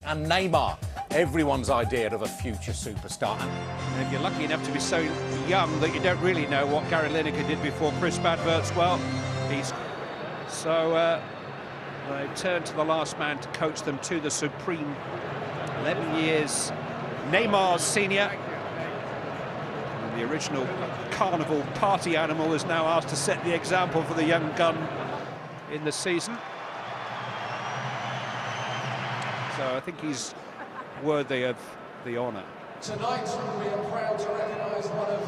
And Neymar, everyone's idea of a future superstar. And if you're lucky enough to be so young that you don't really know what Gary Lineker did before Chris adverts, well, they turned to the last man to coach them to the supreme. 11 years, Neymar's senior. And the original carnival party animal is now asked to set the example for the young gun in the season. So I think he's worthy of the honour. Tonight we are proud to recognise one of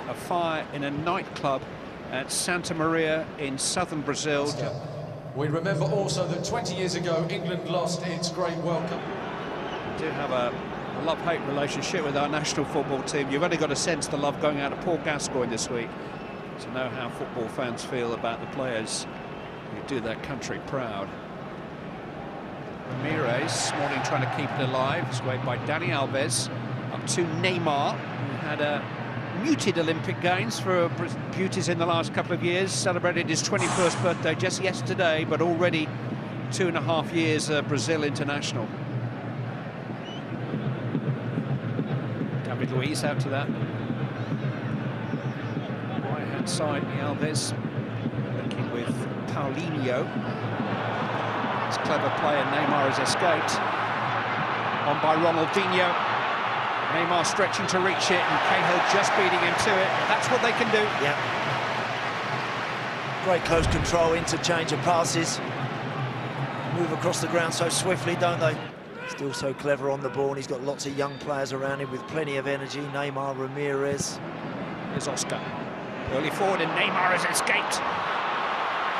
a fire in a nightclub at Santa Maria in southern Brazil. We remember also that 20 years ago England lost its great welcome. We do have a love-hate relationship with our national football team. You've only got to sense the love going out of Paul Gascoigne this week to know how football fans feel about the players who do their country proud. Ramirez this morning trying to keep it alive. Swayed by Dani Alves up to Neymar, who had a muted Olympic gains for beauties in the last couple of years. Celebrated his 21st birthday just yesterday, but already 2.5 years Brazil international. David Luiz out to that right-hand side. Alves linking with Paulinho. It's clever play, and Neymar has escaped. On by Ronaldinho. Neymar stretching to reach it, and Cahill just beating him to it. That's what they can do. Yeah. Great close control, interchange of passes. Move across the ground so swiftly, don't they? Still so clever on the ball, and he's got lots of young players around him with plenty of energy. Neymar, Ramirez. Here's Oscar. Early forward, and Neymar has escaped.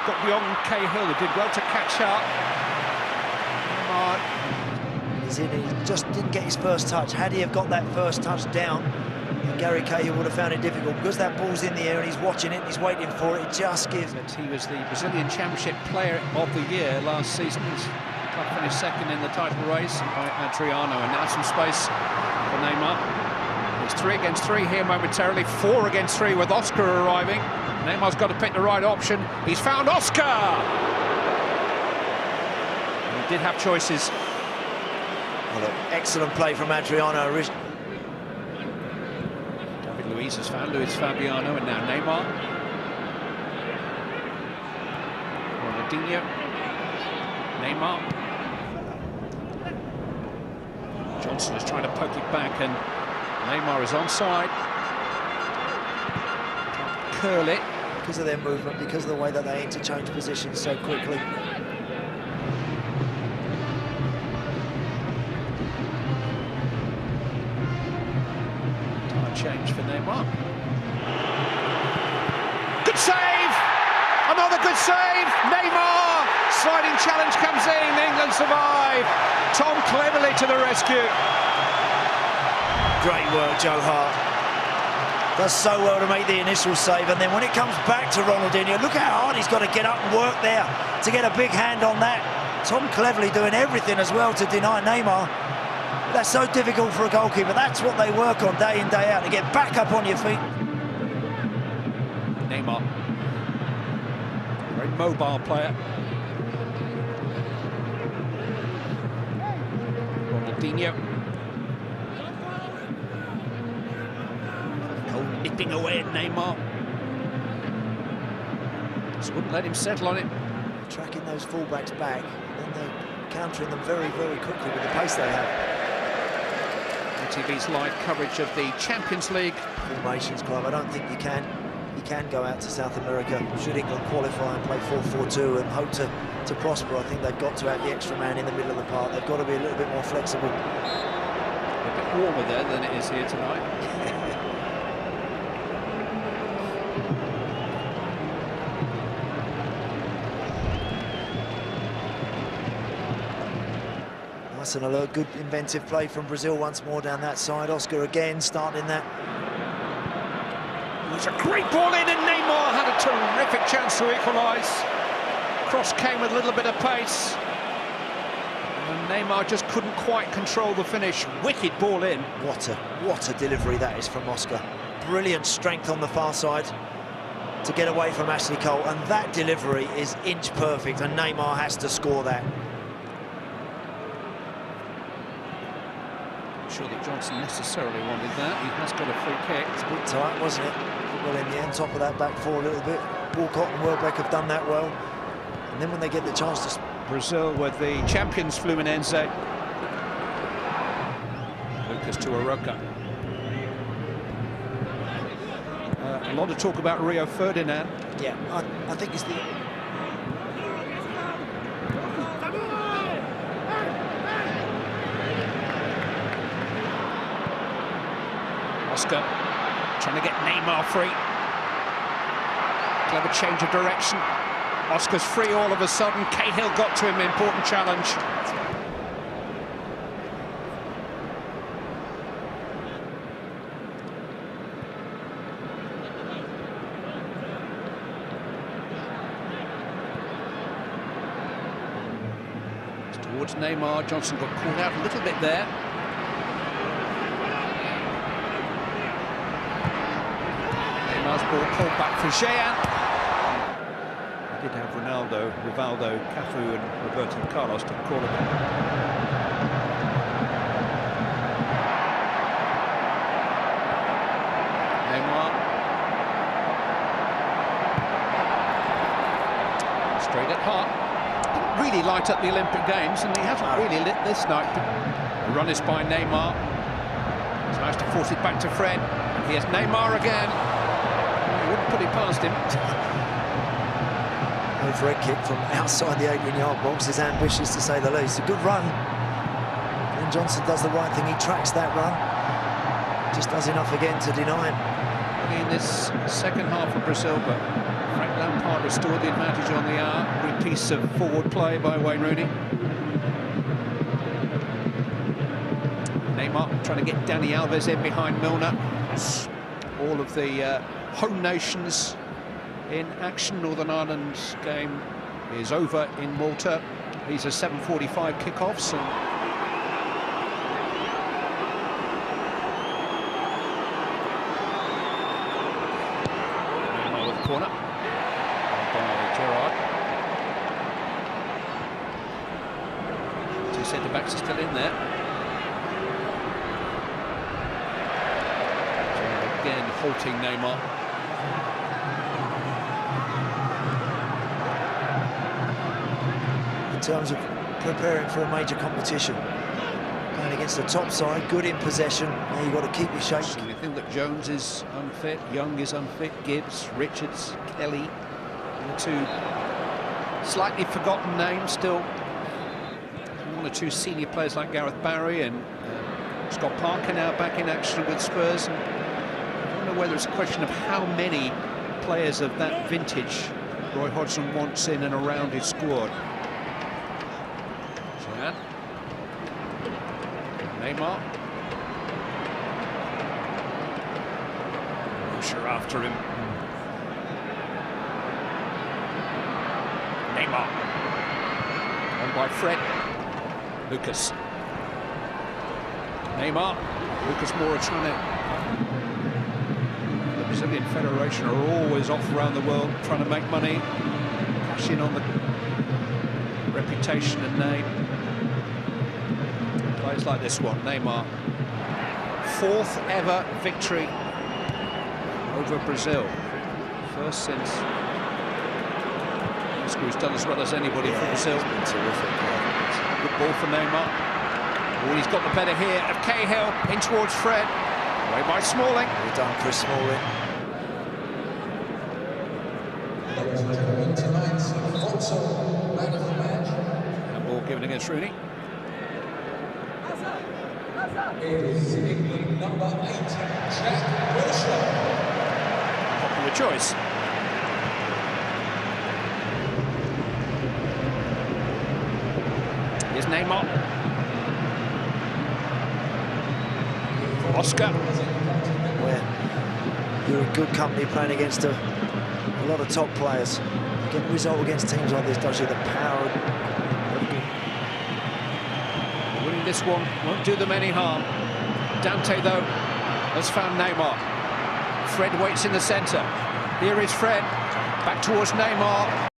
Got beyond Cahill, who did well to catch up. Neymar. He's in, he just didn't get his first touch. Had he have got that first touch down, Gary Cahill would have found it difficult. Because that ball's in the air and he's watching it, he's waiting for it, it just gives. He was the Brazilian Championship Player of the Year last season. His club finished second in the title race by Adriano, and now some space for Neymar. It's 3 against 3 here momentarily, 4 against 3 with Oscar arriving. Neymar's got to pick the right option. He's found Oscar! He did have choices. Well, excellent play from Adriano. David Luiz has found Luis Fabiano, and now Neymar. Ronaldinho. Neymar. Johnson is trying to poke it back, and Neymar is onside. Curl it. Because of their movement, because of the way that they interchange positions so quickly. Change for Neymar. Good save! Another good save! Neymar! Sliding challenge comes in, England survive! Tom cleverly to the rescue. Great work, Joe Hart. Does so well to make the initial save, and then when it comes back to Ronaldinho, look how hard he's got to get up and work there to get a big hand on that. Tom cleverly doing everything as well to deny Neymar. That's so difficult for a goalkeeper. That's what they work on day in, day out, to get back up on your feet. Neymar, very mobile player. Ronaldinho. Oh, nipping away at Neymar. Just wouldn't let him settle on it. Tracking those fullbacks back, and then they're countering them very, very quickly with the pace they have. ATV's live coverage of the Champions League Formations Club. I don't think you can go out to South America should England qualify and play 4-4-2 and hope to prosper. I think they've got to have the extra man in the middle of the park. They've got to be a little bit more flexible. A bit warmer there than it is here tonight. Nice and alert, good inventive play from Brazil once more down that side. Oscar again starting that. It's a great ball in, and Neymar had a terrific chance to equalise. Cross came with a little bit of pace. And Neymar just couldn't quite control the finish. Wicked ball in. What a delivery that is from Oscar. Brilliant strength on the far side to get away from Ashley Cole, and that delivery is inch perfect, and Neymar has to score that. I'm sure that Johnson necessarily wanted that. He has got a free kick. It's a bit tight, wasn't it? Well, in the end, top of that back four a little bit. Walcott and Welbeck have done that well, and then when they get the chance to... Brazil with the champions Fluminense. Lucas to Aroca. A lot of talk about Rio Ferdinand. Yeah, I think it's the... Oscar trying to get Neymar free. Clever change of direction. Oscar's free all of a sudden. Cahill got to him, important challenge. It's towards Neymar. Johnson got caught out a little bit there. Neymar's ball pulled back for Jean. Did have Ronaldo, Rivaldo, Cafu and Roberto Carlos to call it. Neymar. Straight at heart. Didn't really light up the Olympic Games, and he hasn't really lit this night. The run is by Neymar. He's managed to force it back to Fred. And here's Neymar again. He wouldn't put it past him. Red kick from outside the 18-yard box is ambitious, to say the least. A good run. And Johnson does the right thing. He tracks that run. Just does enough again to deny him. In this second half of Brazil, but Frank Lampard restored the advantage on the hour. Good piece of forward play by Wayne Rooney. Neymar trying to get Dani Alves in behind Milner. All of the home nations in action. Northern Ireland's game is over in Malta. These are 7:45 kickoffs. And Neymar with the corner. By Gerrard. Two centre-backs are still in there. Gerrard again halting Neymar. In terms of preparing for a major competition, going against the top side, good in possession. Now you've got to keep your shape. You think that Jones is unfit, Young is unfit, Gibbs, Richards, Kelly, the two slightly forgotten names still. One or two senior players like Gareth Barry and Scott Parker now back in action with Spurs. And I don't know whether it's a question of how many players of that vintage Roy Hodgson wants in and around his squad. Neymar. Rusher after him. Neymar. On by Fred. Lucas. Neymar. Lucas Moura trying to... The Brazilian Federation are always off around the world trying to make money, cash in on the reputation and name. Plays like this one, Neymar. Fourth ever victory over Brazil. First since He's done as well as anybody for Brazil. It's been terrific. Good ball for Neymar. Oh, he's got the better here of Cahill in towards Fred. Away by Smalling. Well done, Chris Smalling. And ball given against Rooney. Number 8, Jack Wilshere. Popular choice. Here's Neymar. Oscar. Where you're in good company playing against a lot of top players. Getting a result against teams like this does you the power. this one won't do them any harm. Dante, though, has found Neymar. Fred waits in the centre. Here is Fred, back towards Neymar.